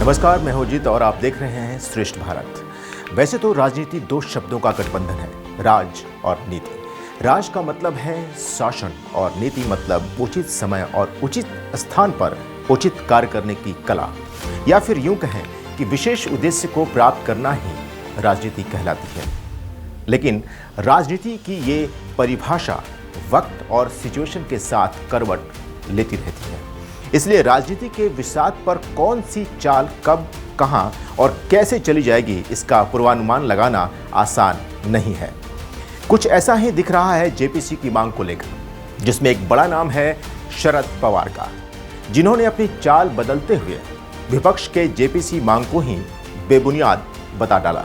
नमस्कार, मैं हूं जीत और आप देख रहे हैं श्रेष्ठ भारत। वैसे तो राजनीति दो शब्दों का गठबंधन है, राज और नीति। राज का मतलब है शासन और नीति मतलब उचित समय और उचित स्थान पर उचित कार्य करने की कला, या फिर यूं कहें कि विशेष उद्देश्य को प्राप्त करना ही राजनीति कहलाती है। लेकिन राजनीति की ये परिभाषा वक्त और सिचुएशन के साथ करवट लेती रहती है। इसलिए राजनीति के विषाद पर कौन सी चाल कब, कहां और कैसे चली जाएगी, इसका पूर्वानुमान लगाना आसान नहीं है। कुछ ऐसा ही दिख रहा है जेपीसी की मांग को लेकर, जिसमें एक बड़ा नाम है शरद पवार का, जिन्होंने अपनी चाल बदलते हुए विपक्ष के जेपीसी मांग को ही बेबुनियाद बता डाला।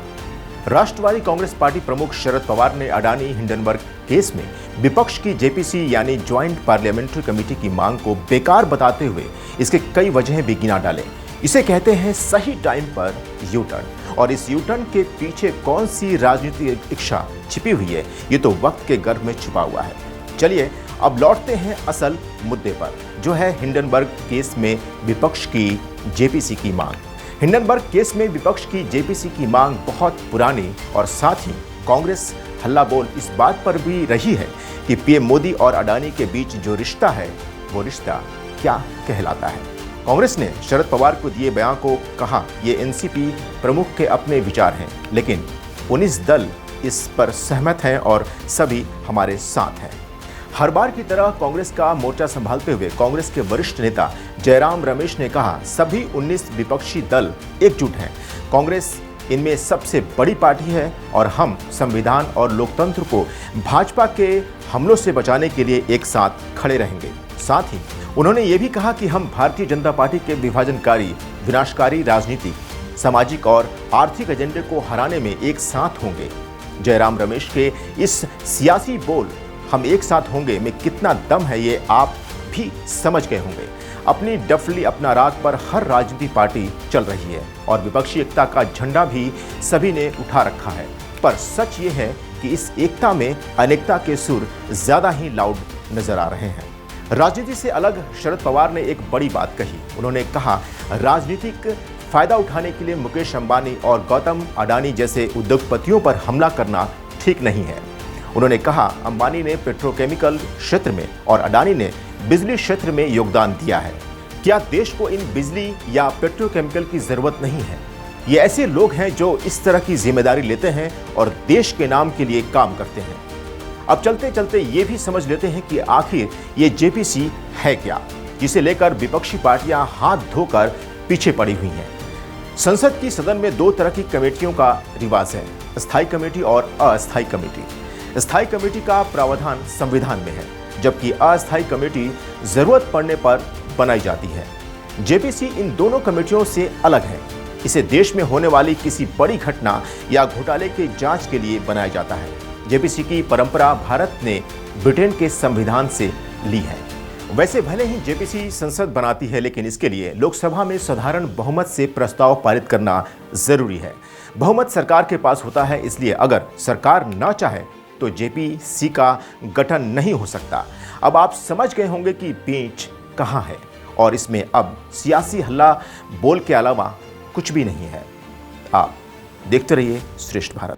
राष्ट्रवादी कांग्रेस पार्टी प्रमुख शरद पवार ने अडानी हिंडनबर्ग केस में विपक्ष की जेपीसी यानी ज्वाइंट पार्लियामेंट्री कमेटी की मांग को बेकार बताते हुए इसके कई वजहें भी गिना डाले। इसे कहते हैं सही टाइम पर यू टर्न, और इस यू टर्न के पीछे कौन सी राजनीतिक इच्छा छिपी हुई है, ये तो वक्त के गर्भ में छुपा हुआ है। चलिए अब लौटते हैं असल मुद्दे पर, जो है हिंडनबर्ग केस में विपक्ष की जेपीसी की मांग। हिंडनबर्ग केस में विपक्ष की जेपीसी की मांग बहुत पुरानी, और साथ ही कांग्रेस हल्ला बोल इस बात पर भी रही है कि पीएम मोदी और अडानी के बीच जो रिश्ता है वो रिश्ता क्या कहलाता है। कांग्रेस ने शरद पवार को दिए बयान को कहा ये एनसीपी प्रमुख के अपने विचार हैं, लेकिन 19 दल इस पर सहमत हैं और सभी हमारे साथ हैं। हर बार की तरह कांग्रेस का मोर्चा संभालते हुए कांग्रेस के वरिष्ठ नेता जयराम रमेश ने कहा सभी 19 विपक्षी दल एकजुट हैं। कांग्रेस इनमें सबसे बड़ी पार्टी है और हम संविधान और लोकतंत्र को भाजपा के हमलों से बचाने के लिए एक साथ खड़े रहेंगे। साथ ही उन्होंने ये भी कहा कि हम भारतीय जनता पार्टी के विभाजनकारी, विनाशकारी राजनीतिक, सामाजिक और आर्थिक एजेंडे को हराने में एक साथ होंगे। जयराम रमेश के इस सियासी बोल हम एक साथ होंगे में कितना दम है ये आप भी समझ गए होंगे। अपनी डफली अपना राग पर हर राजनीतिक पार्टी चल रही है और विपक्षी एकता का झंडा भी सभी ने उठा रखा है, पर सच ये है कि इस एकता में अनेकता के सुर ज्यादा ही लाउड नजर आ रहे हैं। राजनीति से अलग शरद पवार ने एक बड़ी बात कही। उन्होंने कहा राजनीतिक फायदा उठाने के लिए मुकेश अंबानी और गौतम अडानी जैसे उद्योगपतियों पर हमला करना ठीक नहीं है। उन्होंने कहा अंबानी ने पेट्रोकेमिकल क्षेत्र में और अडानी ने बिजली क्षेत्र में योगदान दिया है। क्या देश को इन बिजली या पेट्रोकेमिकल की जरूरत नहीं है? ये ऐसे लोग हैं जो इस तरह की जिम्मेदारी लेते हैं और देश के नाम के लिए काम करते हैं। अब चलते चलते ये भी समझ लेते हैं कि आखिर ये जेपीसी है क्या, जिसे लेकर विपक्षी पार्टियां हाथ धोकर पीछे पड़ी हुई हैं। संसद की सदन में दो तरह की कमेटियों का रिवाज है, स्थायी कमेटी और अस्थायी कमेटी। स्थायी कमेटी का प्रावधान संविधान में है, जबकि अस्थायी कमेटी जरूरत पड़ने पर बनाई जाती है। जेपीसी इन दोनों कमेटियों से अलग है। इसे देश में होने वाली किसी बड़ी घटना या घोटाले के जांच के लिए बनाया जाता है। जेपीसी की परंपरा भारत ने ब्रिटेन के संविधान से ली है। वैसे भले ही जेपीसी संसद बनाती है, लेकिन इसके लिए लोकसभा में साधारण बहुमत से प्रस्ताव पारित करना जरूरी है। बहुमत सरकार के पास होता है, इसलिए अगर सरकार ना चाहे तो जेपीसी का गठन नहीं हो सकता। अब आप समझ गए होंगे कि पेंच कहां है, और इसमें अब सियासी हल्ला बोल के अलावा कुछ भी नहीं है। आप देखते रहिए श्रेष्ठ भारत।